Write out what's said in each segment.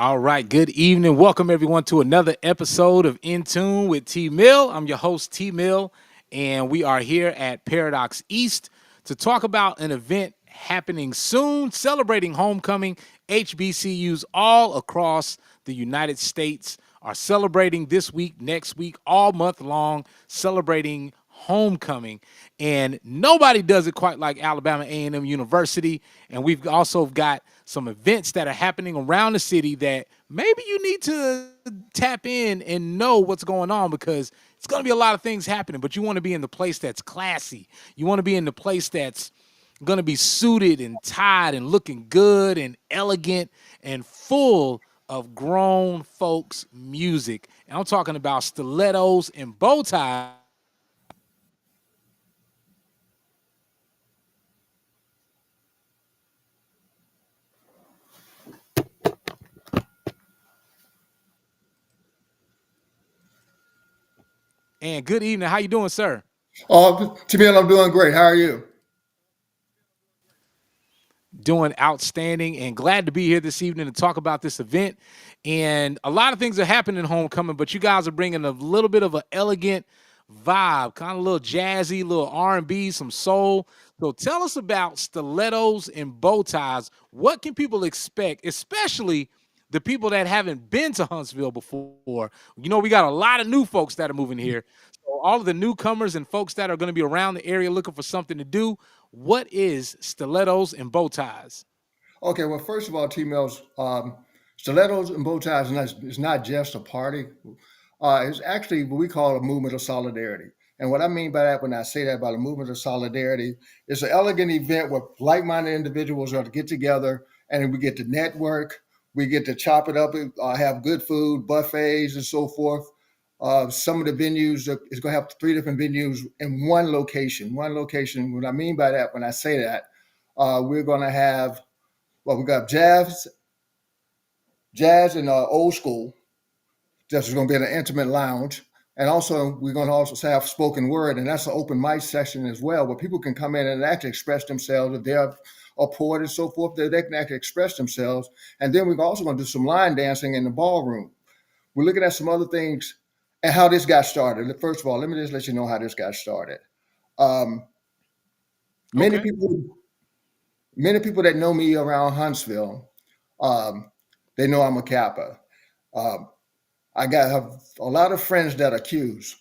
All right, good evening. Welcome everyone to another episode of In Tune with T Mill. I'm your host T Mill, and we are here at Paradox East to talk about an event happening soon, celebrating homecoming. HBCUs all across the United States are celebrating this week, next week, all month long, celebrating homecoming, and nobody does it quite like Alabama A&M University. And we've also got some events that are happening around the city that maybe you need to tap in and know what's going on, because it's going to be a lot of things happening, but you want to be in the place that's classy. You want to be in the place that's going to be suited and tied and looking good and elegant and full of grown folks music. And I'm talking about Stilettos and Bowties. And good evening. How you doing, sir? Jamil, I'm doing great. How are you? Doing outstanding, and glad to be here this evening to talk about this event. And a lot of things are happening in homecoming, but you guys are bringing a little bit of an elegant vibe, kind of a little jazzy, little R&B, some soul. So tell us about Stilettos and Bowties. What can people expect, especially the people that haven't been to Huntsville before? We got a lot of new folks that are moving here. So all of the newcomers and folks that are going to be around the area looking for something to do, what is Stilettos and Bowties? Okay, well, first of all, T-Mills, stilettos and bow ties is not just a party. It's actually what we call a movement of solidarity. And what I mean by that, when I say that about a movement of solidarity, it's an elegant event where like-minded individuals are to get together and we get to network, we get to chop it up, have good food, buffets, and so forth. Some of the venues is going to have three different venues in one location. One location. What I mean by that, when I say that, we're going to have we got jazz and old school. That's going to be in an intimate lounge, and also we're going to also have spoken word, and that's an open mic session as well, where people can come in and actually express themselves if they're a poet and so forth. They can actually express themselves, and then we're also going to do some line dancing in the ballroom. We're looking at some other things and how this got started. First of all, let me just let you know how this got started. Um, many Okay. people, many people that know me around Huntsville, um, they know I'm a Kappa. Um, I got have a lot of friends that are Qs.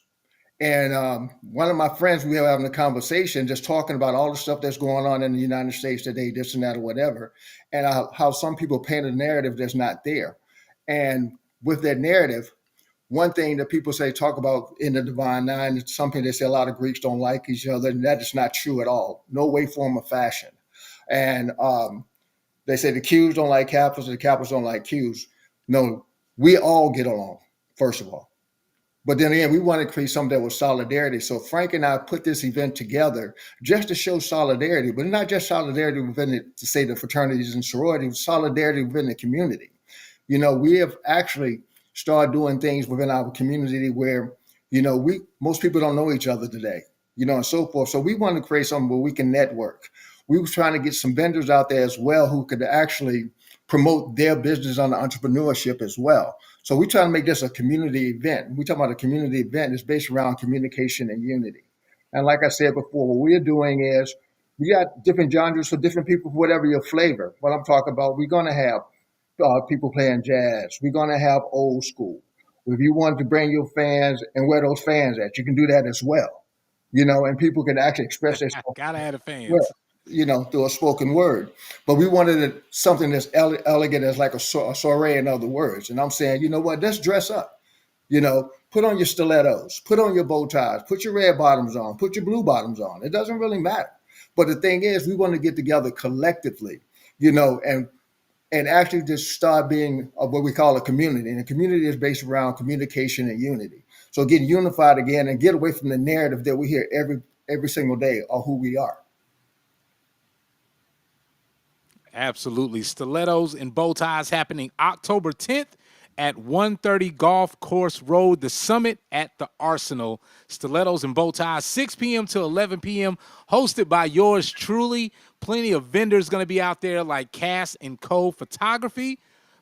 And one of my friends, we were having a conversation just talking about all the stuff that's going on in the United States today, this and that, or whatever, and how some people paint a narrative that's not there. And with that narrative, one thing that people say, talk about in the Divine Nine, is something they say a lot of Greeks don't like each other, and that is not true at all. No way, form, or fashion. And they say the Qs don't like Kappas, and the Kappas don't like Qs. No, we all get along, first of all. But then again, we want to create something that was solidarity. So Frank and I put this event together just to show solidarity, but not just solidarity within it, to say the fraternities and sororities, solidarity within the community. We have actually started doing things within our community where, we most people don't know each other today, and so forth. So we want to create something where we can network. We were trying to get some vendors out there as well who could actually promote their business on the entrepreneurship as well. So we try to make this a community event. We talk about a community event is based around communication and unity. And like I said before, what we're doing is we got different genres for different people, whatever your flavor. What I'm talking about, we're going to have people playing jazz. We're going to have old school. If you want to bring your fans and where those fans at, you can do that as well. And people can actually express themselves Gotta have the well, fans. through a spoken word. But we wanted something that's elegant as like a soiree, in other words. And I'm saying, you know what, let's dress up. Put on your stilettos, put on your bow ties, put your red bottoms on, put your blue bottoms on. It doesn't really matter. But the thing is, we want to get together collectively, and actually just start being what we call a community. And a community is based around communication and unity. So getting unified again and get away from the narrative that we hear every single day of who we are. Absolutely. Stilettos and Bowties happening October 10th at 130 Golf Course Road, the Summit at the Arsenal. Stilettos and Bowties, 6 p.m. to 11 p.m., hosted by yours truly. Plenty of vendors going to be out there like Cass and Co. Photography,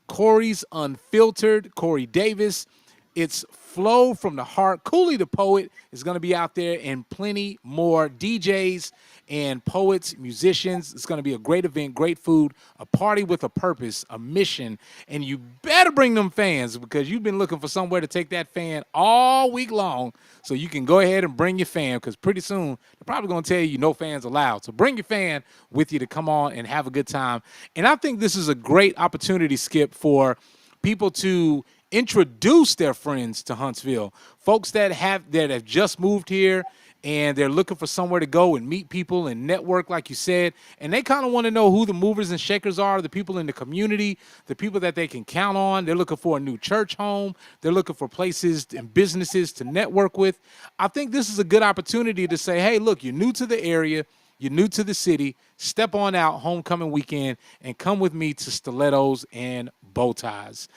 Corey's Unfiltered, Corey Davis. It's Flow from the Heart. Cooley the Poet is going to be out there, and plenty more DJs and poets, musicians. It's going to be a great event, great food, a party with a purpose, a mission. And you better bring them fans because you've been looking for somewhere to take that fan all week long. So you can go ahead and bring your fan because pretty soon they're probably going to tell you no fans allowed. So bring your fan with you to come on and have a good time. And I think this is a great opportunity, Skip, for people to introduce their friends to Huntsville. Folks that have just moved here and they're looking for somewhere to go and meet people and network, like you said, and they kind of want to know who the movers and shakers are, the people in the community, the people that they can count on. They're looking for a new church home. They're looking for places and businesses to network with. I think this is a good opportunity to say, hey, look, you're new to the area. You're new to the city. Step on out homecoming weekend and come with me to Stilettos and Bowties.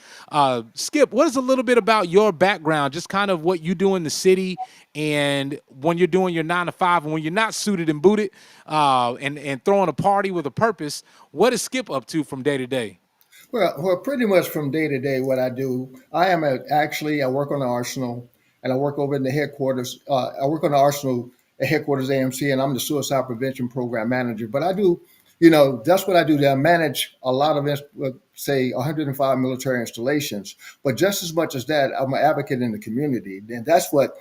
Skip, what is a little bit about your background, just kind of what you do in the city and when you're doing your 9 to 5 and when you're not suited and booted and throwing a party with a purpose, what is Skip up to from day to day? Well, pretty much from day to day, what I do, I work on the Arsenal, and I work over in the headquarters. I work on the Arsenal at headquarters AMC, and I'm the suicide prevention program manager. But I do, that's what I do. I manage a lot of, say, 105 military installations. But just as much as that, I'm an advocate in the community, and that's what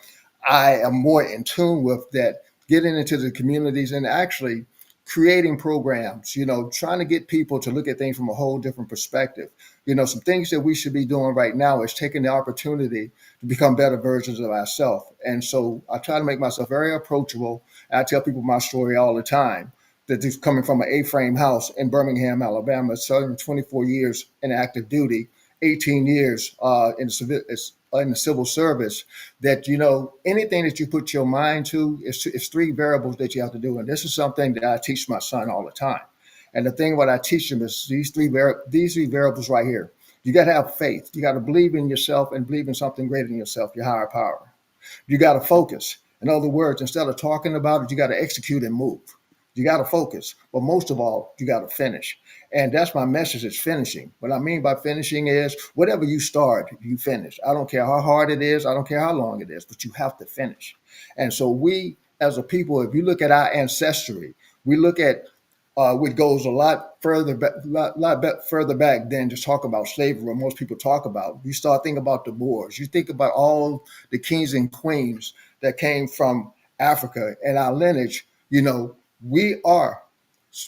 I am more in tune with. That getting into the communities and actually creating programs, trying to get people to look at things from a whole different perspective. Some things that we should be doing right now is taking the opportunity to become better versions of ourselves. And so I try to make myself very approachable. I tell people my story all the time that is coming from an A-frame house in Birmingham, Alabama, serving 24 years in active duty, 18 years in the civil service, that anything that you put your mind to is three variables that you have to do, and this is something that I teach my son all the time. And the thing what I teach him is these three variables right here. You got to have faith. You got to believe in yourself and believe in something greater than yourself, your higher power. You got to focus. In other words, instead of talking about it, you got to execute and move. You got to focus, but most of all, you got to finish. And that's my message, is finishing. What I mean by finishing is whatever you start, you finish. I don't care how hard it is. I don't care how long it is, but you have to finish. And so we, as a people, if you look at our ancestry, we look at which goes a lot further back, further back than just talk about slavery, what most people talk about. You start thinking about the Moors. You think about all the kings and queens that came from Africa and our lineage. We are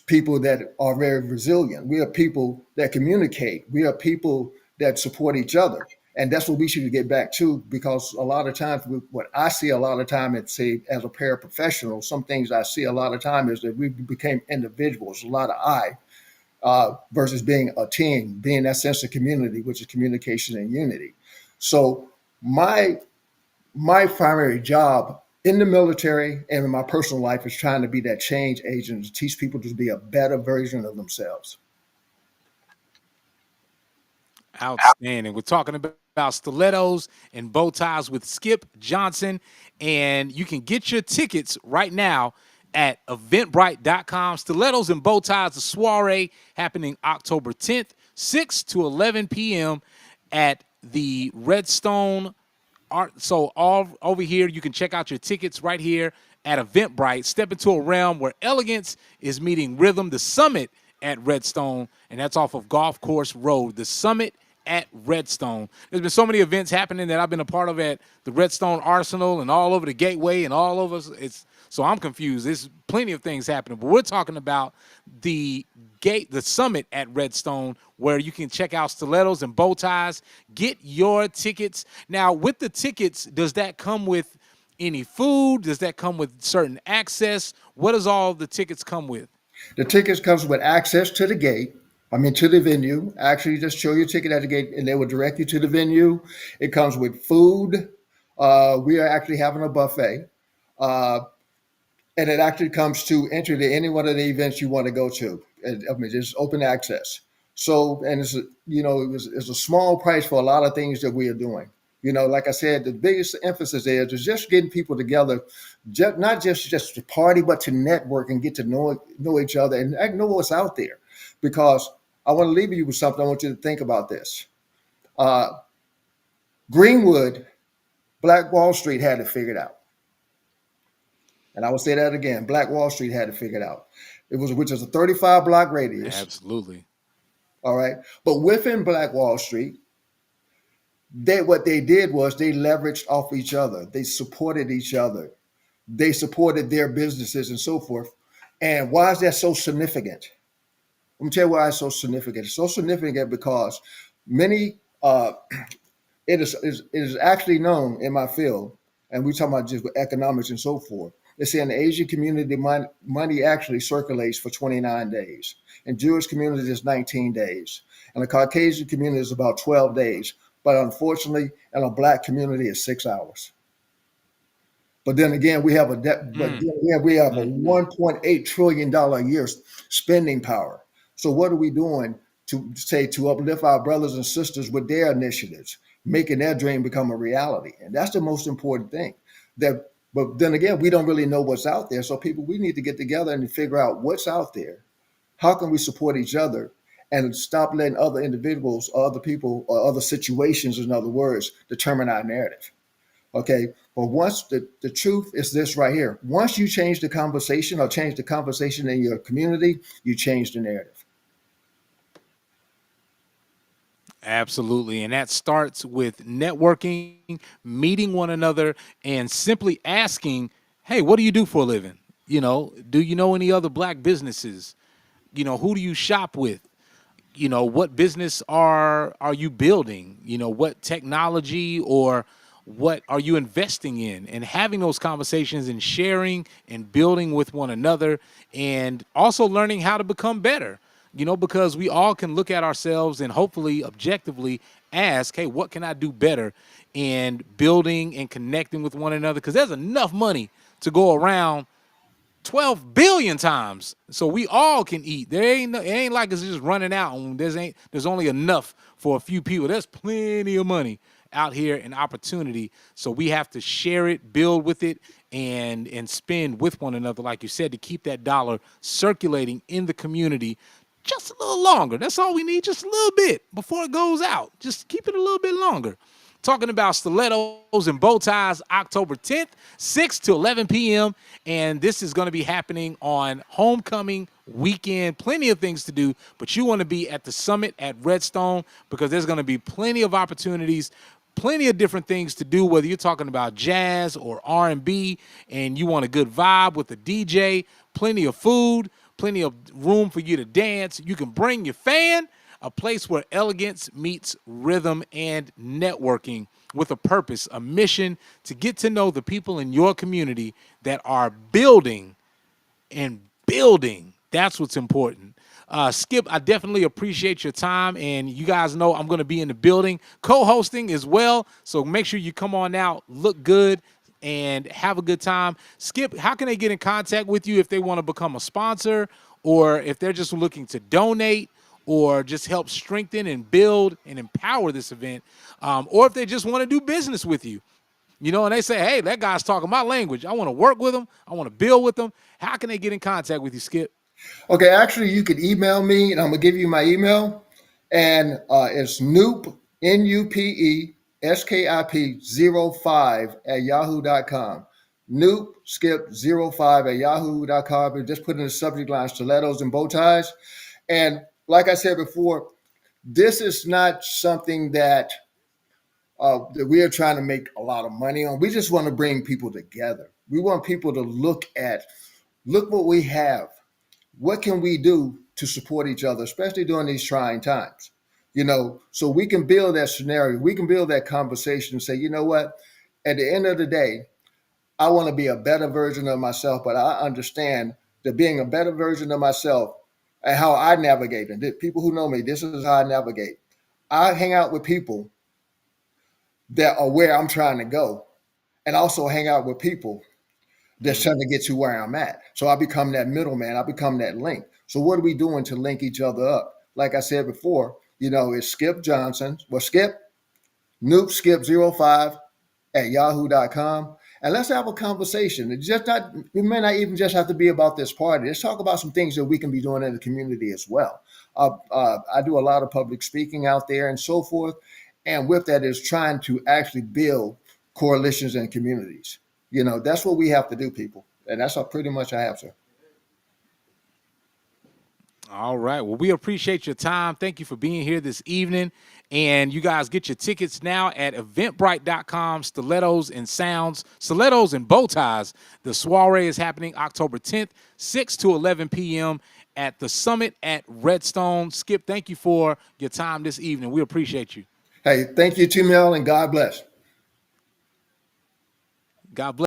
people that are very resilient. We are people that communicate. We are people that support each other. And that's what we should get back to, because a lot of times, what I see a lot of time, and say as a paraprofessional, some things I see a lot of time is that we became individuals, a lot of versus being a team, being that sense of community, which is communication and unity. So my my primary job in the military and in my personal life is trying to be that change agent to teach people to be a better version of themselves. Outstanding. We're talking about stilettos and bow ties with Skip Johnson. And you can get your tickets right now at eventbrite.com. Stilettos and bow ties, the soiree happening October 10th, 6 to 11 p.m. at the Redstone Art. So all over here, you can check out your tickets right here at Eventbrite. Step into a realm where elegance is meeting rhythm. The Summit at Redstone, and that's off of Golf Course Road. The Summit at Redstone. There's been so many events happening that I've been a part of at the Redstone Arsenal and all over the Gateway and all over. So I'm confused. There's plenty of things happening, but we're talking about the Summit at Redstone, where you can check out stilettos and bow ties. Get your tickets. Now, with the tickets, does that come with any food? Does that come with certain access? What does all the tickets come with? The tickets comes with access to the gate. I mean, to the venue. Actually, just show your ticket at the gate, and they will direct you to the venue. It comes with food. We are actually having a buffet. Uh, and it actually comes to enter to any one of the events you want to go to. I mean, it's open access. So, and it's a small price for a lot of things that we are doing. Like I said, the biggest emphasis is just getting people together, not just to party, but to network and get to know each other and know what's out there. Because I want to leave you with something. I want you to think about this. Uh, Greenwood, Black Wall Street had it figured out. And I will say that again. Black Wall Street had it figured out. It was which is a 35 block radius. Absolutely. All right. But within Black Wall Street, what they did was they leveraged off each other. They supported each other. They supported their businesses and so forth. And why is that so significant? Let me tell you why it's so significant. It's so significant because many it is actually known in my field, and we talk about just economics and so forth. They say in the Asian community, money actually circulates for 29 days. In Jewish communities, it's 19 days. And the Caucasian community is about 12 days. But unfortunately, in a black community, it's 6 hours. But then again, we have a debt, but Mm. we have a Mm-hmm. $1.8 trillion a year spending power. So what are we doing to uplift our brothers and sisters with their initiatives, making their dream become a reality? And that's the most important thing. But then again, we don't really know what's out there. So people, we need to get together and figure out what's out there. How can we support each other and stop letting other individuals or other people or other situations, in other words, determine our narrative? Okay. But once the truth is this right here, once you change the conversation or change the conversation in your community, you change the narrative. Absolutely. And that starts with networking, meeting one another, and simply asking, hey, what do you do for a living? Do you know any other black businesses? Who do you shop with? What business are you building? What technology or what are you investing in? And having those conversations and sharing and building with one another, and also learning how to become better. Because we all can look at ourselves and hopefully objectively ask, hey, what can I do better? And building and connecting with one another, because there's enough money to go around 12 billion times so we all can eat. It ain't like it's just running out and there's only enough for a few people. There's plenty of money out here and opportunity, so we have to share it, build with it, and spend with one another, like you said, to keep that dollar circulating in the community just a little longer. That's all we need, just a little bit before it goes out. Just keep it a little bit longer. Talking about Stilettos and Bowties, October 10th, 6 to 11 p.m. And this is going to be happening on homecoming weekend. Plenty of things to do, but you want to be at the summit at Redstone, because there's going to be plenty of opportunities, plenty of different things to do, whether you're talking about jazz or R&B and you want a good vibe with the DJ, plenty of food, plenty of room for you to dance. You can bring your fan, a place where elegance meets rhythm and networking with a purpose, a mission to get to know the people in your community that are building and building. That's what's important. Skip, I definitely appreciate your time, and you guys know I'm going to be in the building co-hosting as well. So make sure you come on out, look good, and have a good time. Skip, how can they get in contact with you if they want to become a sponsor, or if they're just looking to donate, or just help strengthen and build and empower this event, or if they just want to do business with you? And they say, hey, that guy's talking my language. I want to work with them. I want to build with them. How can they get in contact with you, Skip? Okay, actually, you could email me, and I'm gonna give you my email, and it's Noop NUPESKIP 05 at yahoo.com. Noop skip 05 at yahoo.com, and just put in the subject line stilettos and bow ties. And like I said before, this is not something that we are trying to make a lot of money on. We just want to bring people together. We want people to look what we have. What can we do to support each other, especially during these trying times? So we can build that scenario. We can build that conversation and say, you know what? At the end of the day, I want to be a better version of myself, but I understand that being a better version of myself and how I navigate, and people who know me, this is how I navigate. I hang out with people that are where I'm trying to go, and also hang out with people that's Mm. trying to get to where I'm at. So I become that middleman. I become that link. So what are we doing to link each other up? Like I said before, it's Skip Johnson. Well, Skip, Noop Skip 05 at yahoo.com. and let's have a conversation. It's just not. It may not even just have to be about this party. Let's talk about some things that we can be doing in the community as well. I do a lot of public speaking out there and so forth, and with that is trying to actually build coalitions and communities. That's what we have to do, people, and that's how pretty much I have, sir. All right. Well, we appreciate your time. Thank you for being here this evening. And you guys get your tickets now at eventbrite.com. Stilettos and Bowties. The soiree is happening October 10th, 6 to 11 p.m. at the Summit at Redstone. Skip, thank you for your time this evening. We appreciate you. Hey, thank you, T. Mel, and God bless. God bless.